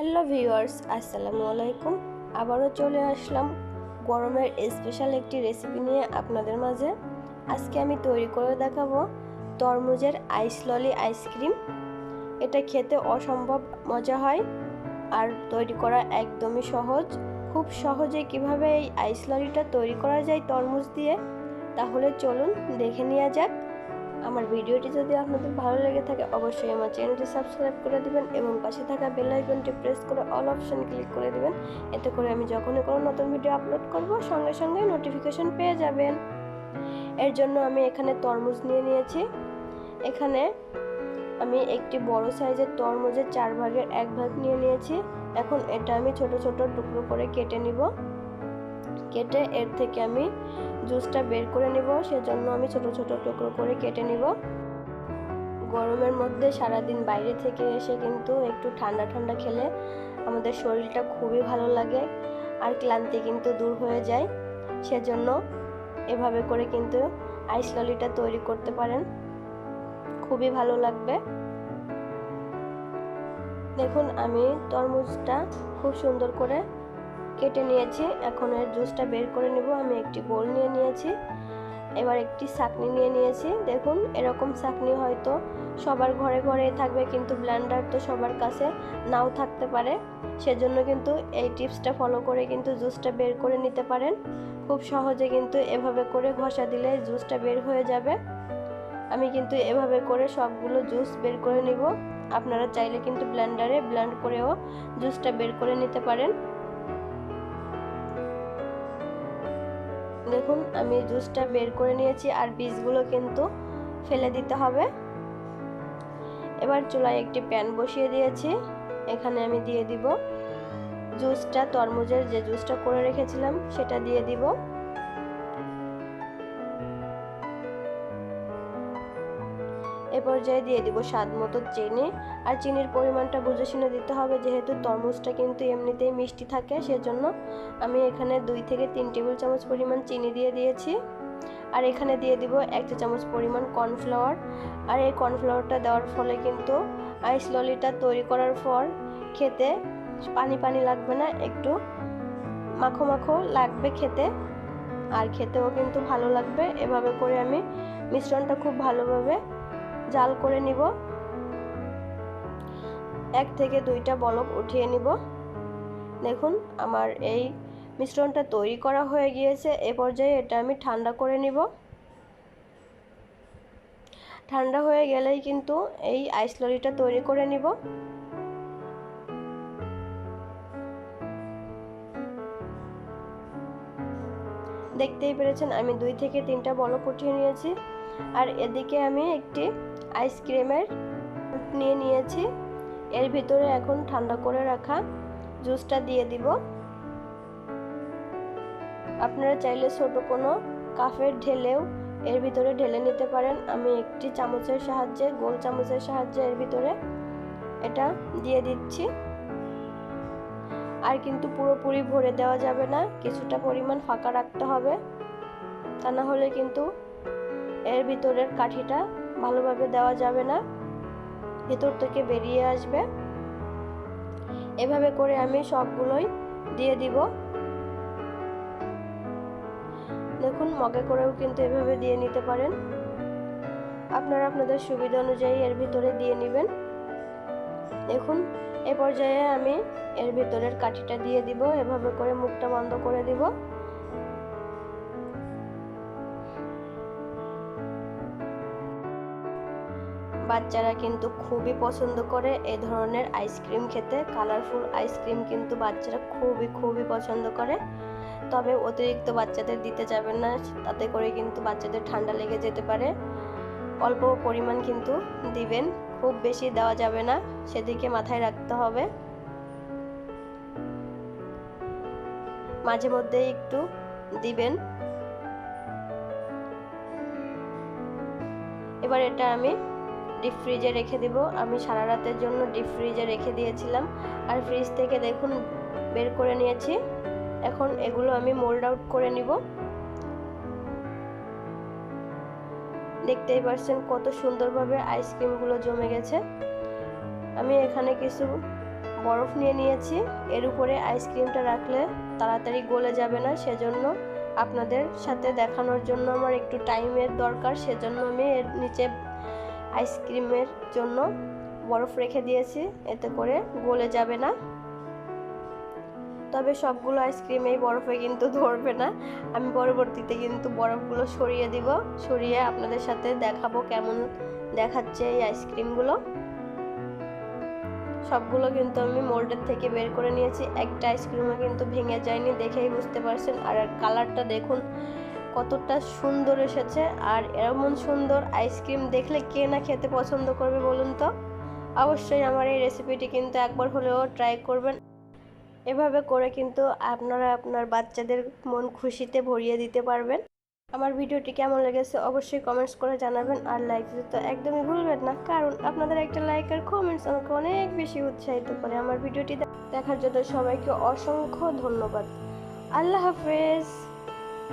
Hello viewers, আসসালামু আলাইকুম। আবারও চলে আসলাম গরমের স্পেশাল একটি রেসিপি নিয়ে আপনাদের মাঝে। আজকে আমি তৈরি করে দেখাবো তরমুজের আইস ললি আইসক্রিম। এটা খেতে অসম্ভব মজা হয় আর তৈরি করা একদমই সহজ। খুব সহজে কিভাবে এই আইস ললিটা তৈরি করা যায় তরমুজ দিয়ে, তাহলে চলুন দেখে নেওয়া যাক। আমার ভিডিওটি যদি আপনাদের ভালো লেগে থাকে অবশ্যই আমার চ্যানেলটি সাবস্ক্রাইব করে দিবেন এবং পাশে থাকা বেল আইকনটি প্রেস করে অল অপশন ক্লিক করে দিবেন। এতে করে আমি যখনই কোনো নতুন ভিডিও আপলোড করব সঙ্গে সঙ্গে নোটিফিকেশন পেয়ে যাবেন। এর জন্য আমি এখানে তরমুজ নিয়ে নিয়েছি। এখানে আমি একটি বড় সাইজের তরমুজের 4 ভাগের 1 ভাগ নিয়ে নিয়েছি। এখন এটা আমি ছোট ছোট টুকরো করে কেটে নিব। কেটে এর থেকে আমি জুসটা বের করে নিব, সেজন্য আমি ছোট ছোট টুকরো করে কেটে নিব। গরমের মধ্যে সারাদিন বাইরে থেকে এসে কিন্তু একটু ঠান্ডা ঠান্ডা খেলে আমাদের শরীরটা খুবই ভালো লাগে আর ক্লান্তি কিন্তু দূর হয়ে যায়। সেজন্য এভাবে করে কিন্তু আইস ললিটা তৈরি করতে পারেন, খুবই ভালো লাগবে। দেখুন আমি তরমুজটা খুব সুন্দর করে কেটে নিয়েছি। এখন এর জুসটা বের করে নিব। আমি একটি বোল নিয়ে নিয়েছি, এবার একটি ছাঁকনি নিয়ে নিয়েছি। দেখুন এরকম ছাঁকনি হয়তো সবার ঘরে ঘরে থাকবে, কিন্তু ব্লেন্ডার তো সবার কাছে নাও থাকতে পারে। সেজন্য কিন্তু এই টিপসটা ফলো করে কিন্তু জুসটা বের করে নিতে পারেন। খুব সহজে কিন্তু এভাবে করে ঘষা দিলে জুসটা বের হয়ে যাবে। আমি কিন্তু এভাবে করে সবগুলো জুস বের করে নিব। আপনারা চাইলে কিন্তু ব্লেন্ডারে ব্লেন্ড করেও জুসটা বের করে নিতে পারেন। দেখুন আমি জুসটা বের করে নিয়েছি আর বীজগুলো কিন্তু ফেলে দিতে হবে। এবার চুলায় একটি প্যান বসিয়ে দিয়েছি। এখানে আমি দিয়ে দিব জুসটা, তরমুজের যে জুসটা করে রেখেছিলাম সেটা দিয়ে দিব। এ পর্যায়ে দিয়ে দিব স্বাদ মতো চিনি, আর চিনির পরিমাণটা বুঝে শুনে দিতে হবে, যেহেতু তরমুজটা কিন্তু এমনিতেই মিষ্টি থাকে। সেজন্য আমি এখানে 2 থেকে 3 টেবিল চামচ পরিমাণ চিনি দিয়ে দিয়েছি। আর এখানে দিয়ে দিব 1 চা চামচ পরিমাণ কর্নফ্লাওয়ার। আর এই কর্নফ্লাওয়ারটা দেওয়ার ফলে কিন্তু আইস ললিটা তৈরি করার পর খেতে পানি পানি লাগবে না, একটু মাখো মাখো লাগবে খেতে, আর খেতেও কিন্তু ভালো লাগবে। এভাবে করে আমি মিশ্রণটা খুব ভালোভাবে জাল করে নিব। 1 থেকে 2টা বলক উঠিয়ে নিব। দেখুন আমার এই মিশ্রণটা তৈরি করা হয়ে গিয়েছে। এ পর্যায়ে এটা আমি ঠান্ডা করে নিব। ঠান্ডা হয়ে গেলেই কিন্তু এই আইস ললিটা তৈরি করে নিব। দেখতেই পেরেছেন আমি 2 থেকে 3টা বলক উঠিয়ে নিয়েছি। আর এদিকে আমি একটি আইসক্রিমের নিয়ে নিয়েছি। এর ভিতরে এখন ঠান্ডা করে রাখা জুসটা দিয়ে দিব। আপনারা চাইলে ছোট কোনো কাপের ঢেলেও এর ভিতরে ঢেলে নিতে পারেন। আমি একটি চামচের সাহায্যে, গোল চামচের সাহায্যে এর ভিতরে এটা দিয়ে দিচ্ছি। আর কিন্তু পুরোপুরি ভরে দেওয়া যাবে না, কিছুটা পরিমাণ ফাঁকা রাখতে হবে, তা না হলে কিন্তু এর ভিতরের কাঠিটা ভালোভাবে দেওয়া যাবে না, ভিতর থেকে বেরিয়ে আসবে। এভাবে করে আমি সবগুলোই দিয়ে দিব। দেখুন মগে করেও কিন্তু এভাবে দিয়ে নিতে পারেন, আপনারা আপনাদের সুবিধা অনুযায়ী এর ভিতরে দিয়ে নেবেন। দেখুন এ পর্যায়ে আমি এর ভিতরের কাঠিটা দিয়ে দিব। এভাবে করে মুখটা বন্ধ করে দিব। বাচ্চারা কিন্তু খুবই পছন্দ করে এই ধরনের আইসক্রিম খেতে। কালারফুল আইসক্রিম কিন্তু বাচ্চারা খুবই পছন্দ করে। তবে অতিরিক্ত বাচ্চাদের দিতে যাবেন না, তাতে করে কিন্তু বাচ্চাদের ঠান্ডা লেগে যেতে পারে। অল্প পরিমাণ কিন্তু দিবেন, খুব বেশি দেওয়া যাবে না, সেদিকে মাথায় রাখতে হবে। মাঝে মধ্যে একটু দিবেন। এবার এটা আমি ডিপ ফ্রিজে রেখে দিব। আমি সারা রাতের জন্য ডিপ ফ্রিজে রেখে দিয়েছিলাম, আর ফ্রিজ থেকে দেখুন বের করে নিয়েছি। এখন এগুলো আমি মোল্ড আউট করে নিব। দেখতেই পাচ্ছেন কত সুন্দরভাবে আইসক্রিমগুলো জমে গেছে। আমি এখানে কিছু বরফ নিয়ে নিয়েছি। এর উপরে আইসক্রিমটা রাখলে তাড়াতাড়ি গলে যাবে না, সেজন্য আপনাদের সাথে দেখানোর জন্য আমার একটু টাইমের দরকার, সেজন্য আমি এর নিচে আইসক্রিমের জন্য বরফ রেখে দিয়েছি, এতে করে গলে যাবে না। তবে সবগুলো আইসক্রিম এই বরফে কিন্তু ধরবে না। আমি পরবর্তীতে কিন্তু বরফগুলো সরিয়ে দিব, সরিয়ে আপনাদের সাথে দেখাবো কেমন দেখাচ্ছে এই আইসক্রিমগুলো। সবগুলো কিন্তু আমি মোল্ডের থেকে বের করে নিয়েছি, একটা আইসক্রিমও কিন্তু ভেঙে যায়নি, দেখেই বুঝতে পারছেন। আর কালারটা দেখুন কতটা সুন্দর এসেছে। আর এমন সুন্দর আইসক্রিম দেখলে কে না খেতে পছন্দ করবে বলুন তো। অবশ্যই আমার এই রেসিপিটি কিন্তু একবার হলেও ট্রাই করবেন। এভাবে করে কিন্তু আপনারা আপনার বাচ্চাদের মন খুশিতে ভরিয়ে দিতে পারবেন। আমার ভিডিওটি কেমন লেগেছে অবশ্যই কমেন্টস করে জানাবেন, আর লাইক দিতে তো একদমই ভুলবেন না, কারণ আপনাদের একটা লাইক আর কমেন্টস আমাকে অনেক বেশি উৎসাহিত করে। আমার ভিডিওটি দেখার জন্য সবাইকে অসংখ্য ধন্যবাদ। আল্লাহ হাফেজ।